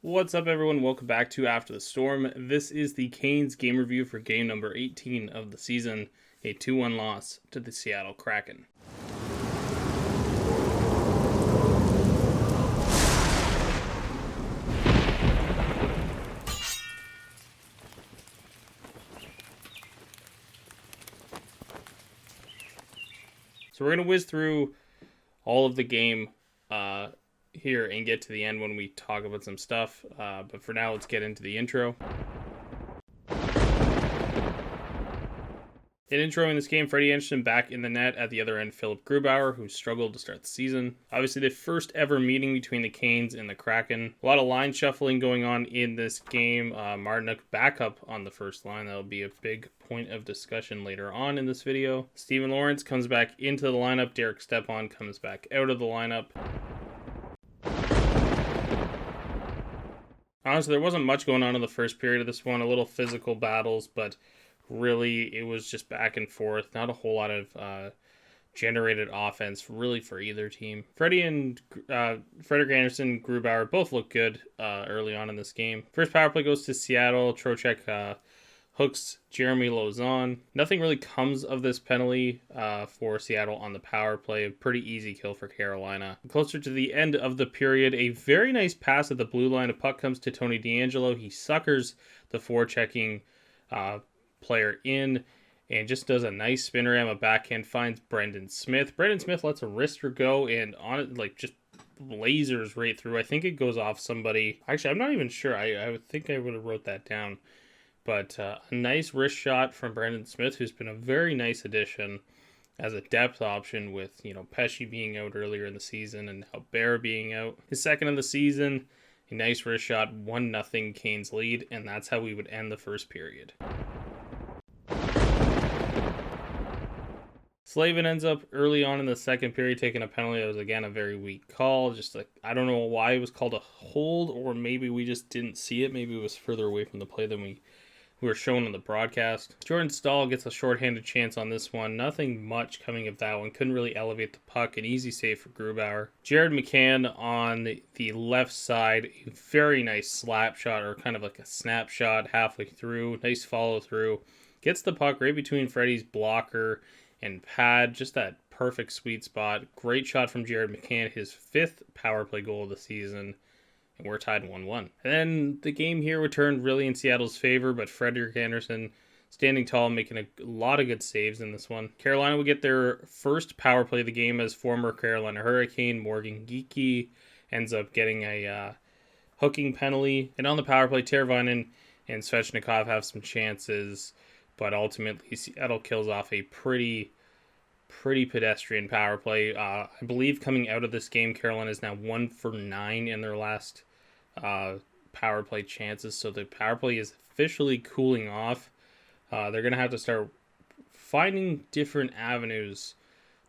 What's up, everyone? Welcome back to After the Storm. This is the Canes game review for game number 18 of the season, a 2-1 loss to the Seattle Kraken. So we're going to whiz through all of the game here and get to the end when we talk about some stuff. But for now, let's get into the intro. In introing this game, Freddie Anderson back in the net. At the other end, Philip Grubauer, who struggled to start the season. Obviously, the first ever meeting between the Canes and the Kraken. A lot of line shuffling going on in this game. Martinook back up on the first line. That'll be a big point of discussion later on in this video. Steven Lawrence comes back into the lineup. Derek Stepan comes back out of the lineup. Honestly, there wasn't much going on in the first period of this one. A little physical battles, but really, it was just back and forth. Not a whole lot of generated offense, really, for either team. Freddie and Frederik Andersen, Grubauer both look good early on in this game. First power play goes to Seattle. Trocheck hooks Jeremy Lauzon. Nothing really comes of this penalty for Seattle on the power play. A pretty easy kill for Carolina. Closer to the end of the period, a very nice pass at the blue line. A puck comes to Tony DeAngelo. He suckers the forechecking player in and just does a nice spin ram, a backhand, finds Brendan Smith. Brendan Smith lets a wrister go and on it, like, just lasers right through. I think it goes off somebody. Actually, I'm not even sure. I would think I would have wrote that down. But a nice wrist shot from Brendan Smith, who's been a very nice addition as a depth option with, Pesci being out earlier in the season and now Bear being out. His second of the season, a nice wrist shot, 1-0 Canes lead, and that's how we would end the first period. Slavin ends up early on in the second period taking a penalty. That was, again, a very weak call. Just like, I don't know why it was called a hold, or maybe we just didn't see it. Maybe it was further away from the play than we were shown on the broadcast. Jordan Staal gets a shorthanded chance on this one. Nothing much coming of that one. Couldn't really elevate the puck. An easy save for Grubauer. Jared McCann on the left side. A very nice slap shot, or kind of like a snapshot halfway through. Nice follow through. Gets the puck right between Freddie's blocker and pad. Just that perfect sweet spot. Great shot from Jared McCann. His 5th power play goal of the season. And we're tied 1-1. And then the game here returned really in Seattle's favor, but Frederik Andersen standing tall, making a lot of good saves in this one. Carolina would get their first power play of the game as former Carolina Hurricane Morgan Geekie ends up getting a hooking penalty. And on the power play, Teravainen and Svechnikov have some chances, but ultimately Seattle kills off a pretty pedestrian power play. I believe coming out of this game, Carolina is now 1 for 9 in their last power play chances, so the power play is officially cooling off. They're going to have to start finding different avenues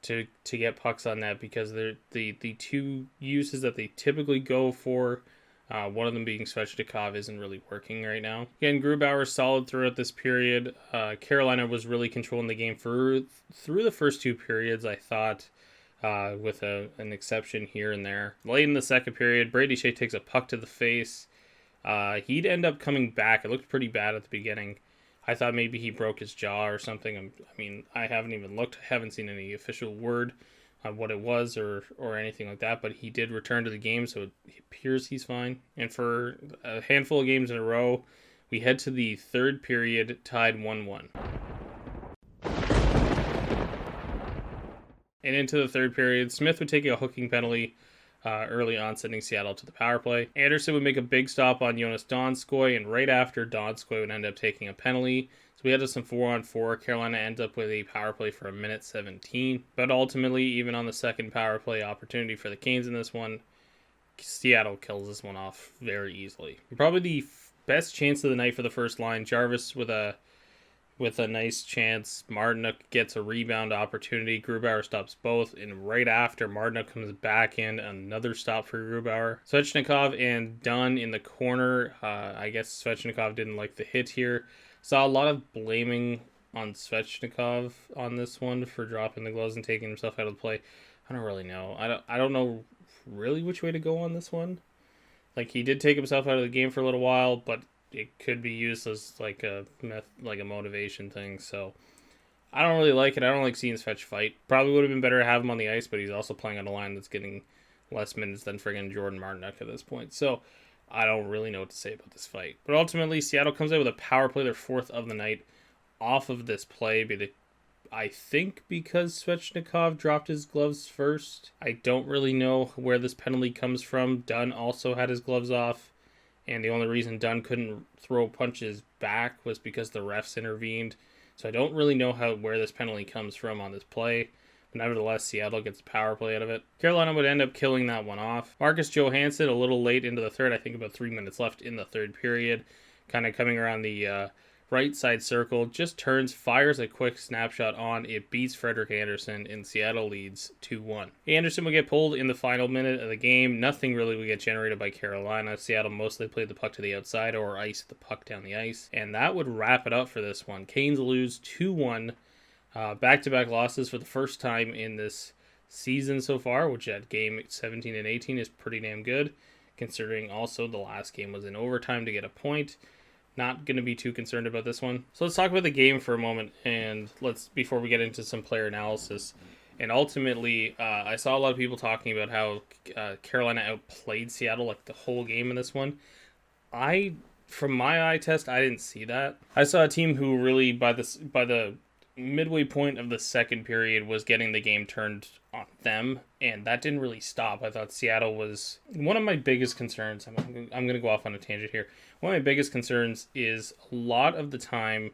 to get pucks on net, because the two uses that they typically go for, one of them being Svechnikov, isn't really working right now. Again, Grubauer is solid throughout this period. Carolina was really controlling the game through the first 2 periods, I thought, with an exception here and there. Late in the second period, Brady Shea takes a puck to the face. He'd end up coming back. It looked pretty bad at the beginning. I thought maybe he broke his jaw or something. I haven't even looked. I haven't seen any official word on what it was or anything like that, but he did return to the game, so it appears he's fine. And for a handful of games in a row, we head to the third period tied 1-1. And into the third period, Smith would take a hooking penalty early on, sending Seattle to the power play. Anderson would make a big stop on Jonas Donskoy, and right after, Donskoy would end up taking a penalty. So we had some 4-on-4. Carolina ends up with a power play for 1:17. But ultimately, even on the second power play opportunity for the Canes in this one, Seattle kills this one off very easily. Probably the best chance of the night for the first line. Jarvis with a nice chance. Martinook gets a rebound opportunity. Grubauer stops both, and right after, Martinook comes back in. Another stop for Grubauer. Svechnikov and Dunn in the corner. I guess Svechnikov didn't like the hit here. Saw a lot of blaming on Svechnikov on this one for dropping the gloves and taking himself out of the play. I don't really know. I don't know really which way to go on this one. Like, he did take himself out of the game for a little while, but it could be used as like a motivation thing. So I don't really like it. I don't like seeing Svech fight. Probably would have been better to have him on the ice, but he's also playing on a line that's getting less minutes than friggin' Jordan Martinook at this point. So I don't really know what to say about this fight. But ultimately, Seattle comes out with a power play, their fourth of the night, off of this play. I think because Svechnikov dropped his gloves first. I don't really know where this penalty comes from. Dunn also had his gloves off, and the only reason Dunn couldn't throw punches back was because the refs intervened. So I don't really know where this penalty comes from on this play. But nevertheless, Seattle gets a power play out of it. Carolina would end up killing that one off. Marcus Johansson, a little late into the third, I think about 3 minutes left in the third period, kind of coming around the right side circle, just turns, fires a quick snapshot on. It beats Frederik Andersen, and Seattle leads 2-1. Andersen would get pulled in the final minute of the game. Nothing really would get generated by Carolina. Seattle mostly played the puck to the outside or iced the puck down the ice. And that would wrap it up for this one. Canes lose 2-1. Back-to-back losses for the first time in this season so far, which at game 17 and 18 is pretty damn good, considering also the last game was in overtime to get a point. Not going to be too concerned about this one. So let's talk about the game for a moment, and before we get into some player analysis. And ultimately, I saw a lot of people talking about how Carolina outplayed Seattle like the whole game in this one. From my eye test, I didn't see that. I saw a team who really, by the midway point of the second period, was getting the game turned on them, and that didn't really stop. I thought Seattle was one of my biggest concerns. I'm going to go off on a tangent here. One of my biggest concerns is a lot of the time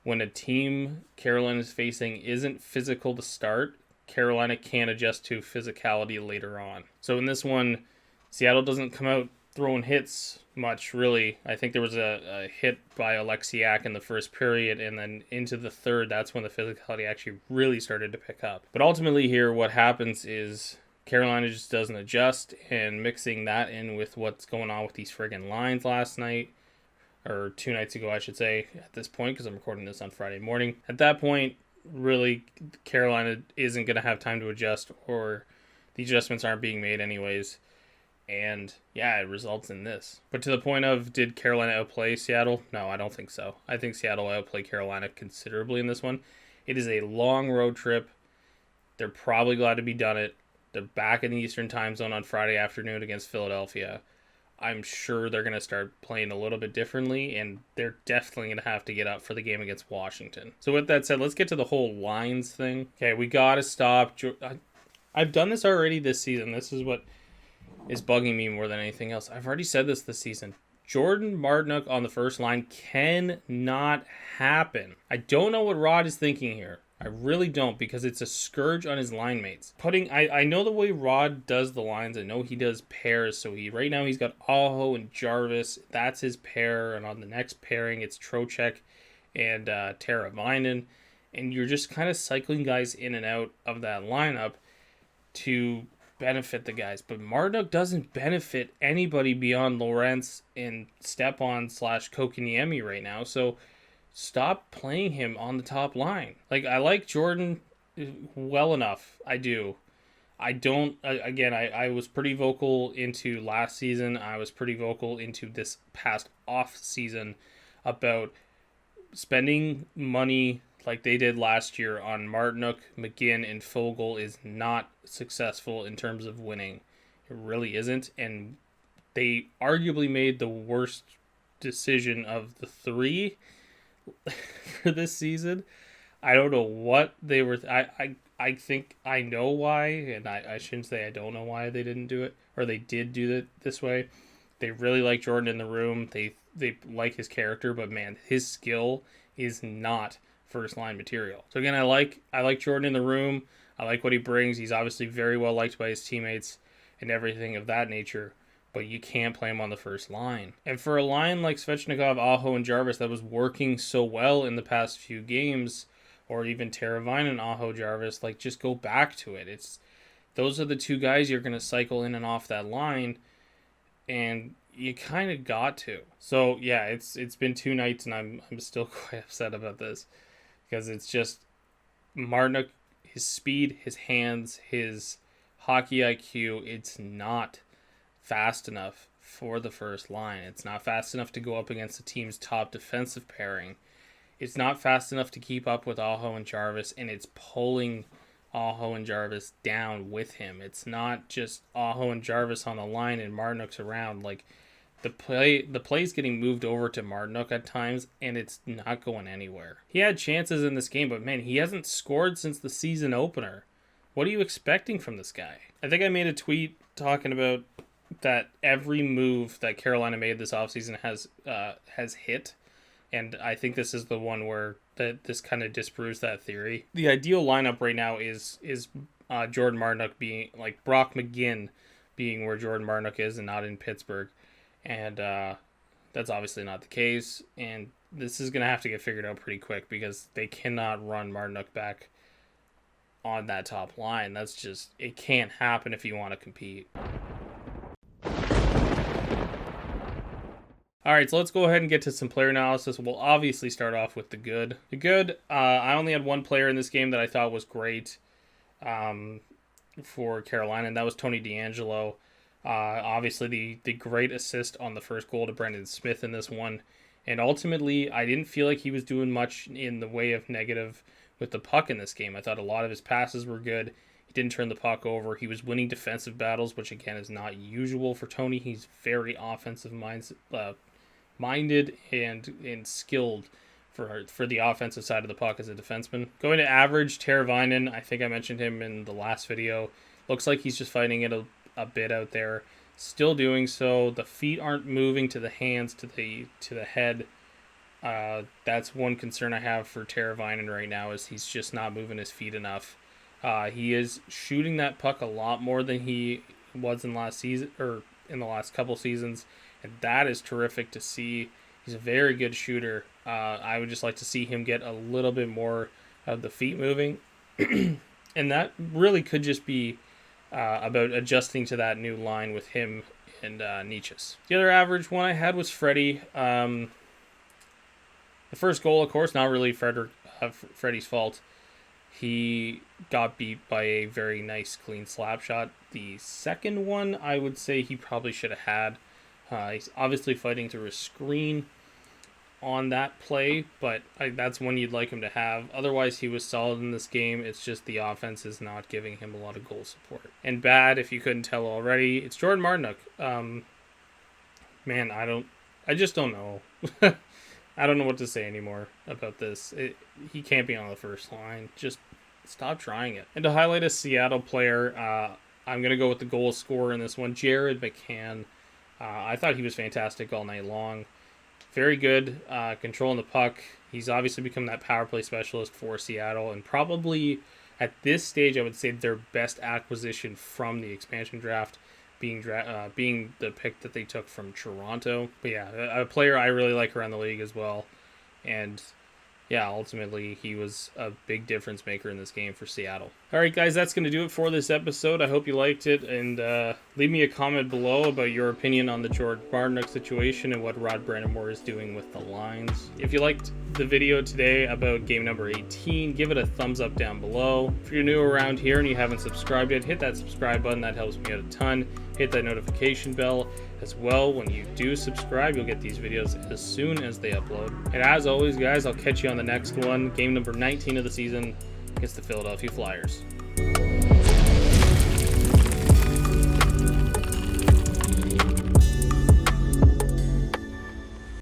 when a team Carolina is facing isn't physical to start, Carolina can adjust to physicality later on. So in this one, Seattle doesn't come out throwing hits much, really. I think there was a hit by Alexiak in the first period, and then into the third, that's when the physicality actually really started to pick up. But ultimately here, what happens is Carolina just doesn't adjust, and mixing that in with what's going on with these friggin' lines last night, or 2 nights ago, I should say, at this point, because I'm recording this on Friday morning. At that point, really, Carolina isn't going to have time to adjust, or the adjustments aren't being made anyways. And yeah, it results in this. But to the point of, did Carolina outplay Seattle? No, I don't think so. I think Seattle outplayed Carolina considerably in this one. It is a long road trip. They're probably glad to be done it. They're back in the Eastern time zone on Friday afternoon against Philadelphia. I'm sure they're going to start playing a little bit differently, and they're definitely going to have to get up for the game against Washington. So with that said, let's get to the whole lines thing. Okay, we got to stop. I've done this already this season. This is what is bugging me more than anything else. I've already said this season. Jordan Martinook on the first line cannot happen. I don't know what Rod is thinking here. I really don't, because it's a scourge on his line mates. I know the way Rod does the lines. I know he does pairs. So right now he's got Aho and Jarvis. That's his pair. And on the next pairing, it's Trocheck and Teravainen. And you're just kind of cycling guys in and out of that lineup to benefit the guys. But Martinook doesn't benefit anybody beyond Lorentz and Stepan/Kokiniemi right now. So stop playing him on the top line. Like, I like Jordan well enough. I do. I don't, again, I was pretty vocal into last season. I was pretty vocal into this past off season about spending money like they did last year on Martinook, McGinn, and Fogle is not successful in terms of winning. It really isn't. And they arguably made the worst decision of the three for this season. I don't know what they were. I think I know why, and I shouldn't say I don't know why they didn't do it, or they did do it this way. They really like Jordan in the room. They like his character, but man, his skill is not first line material. So again, I like Jordan in the room. I like what he brings. He's obviously very well liked by his teammates and everything of that nature, but you can't play him on the first line. And for a line like Svechnikov, Aho, and Jarvis that was working so well in the past few games, or even Teravainen, Aho, Jarvis, like, just go back to it. Those are the two guys you're going to cycle in and off that line, and you kind of got to. So yeah, it's been 2 nights, and I'm still quite upset about this, because it's just Martinook, his speed, his hands, his hockey IQ, it's not fast enough for the first line. It's not fast enough to go up against the team's top defensive pairing. It's not fast enough to keep up with Aho and Jarvis, and it's pulling Aho and Jarvis down with him. It's not just Aho and Jarvis on the line and Martinook's around. Like, the play's getting moved over to Martinook at times, and it's not going anywhere. He had chances in this game, but man, he hasn't scored since the season opener. What are you expecting from this guy? I think I made a tweet talking about that every move that Carolina made this offseason has hit. And I think this is the one where this kind of disproves that theory. The ideal lineup right now is Jordan Martinook being, like, Brock McGinn being where Jordan Martinook is and not in Pittsburgh. And that's obviously not the case. And this is going to have to get figured out pretty quick because they cannot run Martinook back on that top line. That's just, it can't happen if you want to compete. All right, so let's go ahead and get to some player analysis. We'll obviously start off with the good. The good, I only had one player in this game that I thought was great for Carolina, and that was Tony DeAngelo. Obviously, the great assist on the first goal to Brendan Smith in this one. And ultimately, I didn't feel like he was doing much in the way of negative with the puck in this game. I thought a lot of his passes were good. He didn't turn the puck over. He was winning defensive battles, which, again, is not usual for Tony. He's very offensive minded and skilled for the offensive side of the puck as a defenseman. Going to average, Teravainen, I think I mentioned him in the last video. Looks like he's just fighting it a bit out there. Still doing so. The feet aren't moving to the hands, to the head. That's one concern I have for Teravainen right now, is he's just not moving his feet enough. He is shooting that puck a lot more than he was in last season, or in the last couple seasons. And that is terrific to see. He's a very good shooter. I would just like to see him get a little bit more of the feet moving. And that really could just be about adjusting to that new line with him and Nietzsche's. The other average one I had was Freddie. The first goal, of course, not really Freddie's fault. He got beat by a very nice, clean slap shot. The second one, I would say he probably should have had. He's obviously fighting through a screen on that play, but that's one you'd like him to have. Otherwise, he was solid in this game. It's just the offense is not giving him a lot of goal support. And bad, if you couldn't tell already, it's Jordan Martinook. Man, I just don't know. I don't know what to say anymore about this. He can't be on the first line. Just stop trying it. And to highlight a Seattle player, I'm going to go with the goal scorer in this one, Jared McCann. I thought he was fantastic all night long. Very good controlling the puck. He's obviously become that power play specialist for Seattle, and probably at this stage, I would say their best acquisition from the expansion draft, being the pick that they took from Toronto. But yeah, a player I really like around the league as well. And yeah, ultimately, he was a big difference maker in this game for Seattle. All right, guys, that's going to do it for this episode. I hope you liked it, and leave me a comment below about your opinion on the Jordan Martinook situation and what Rod Brandamore is doing with the lines. If you liked the video today about game number 18, give it a thumbs up down below. If you're new around here and you haven't subscribed yet, hit that subscribe button. That helps me out a ton. Hit that notification bell as well. When you do subscribe, you'll get these videos as soon as they upload. And as always, guys, I'll catch you on the next one. Game number 19 of the season against the Philadelphia Flyers.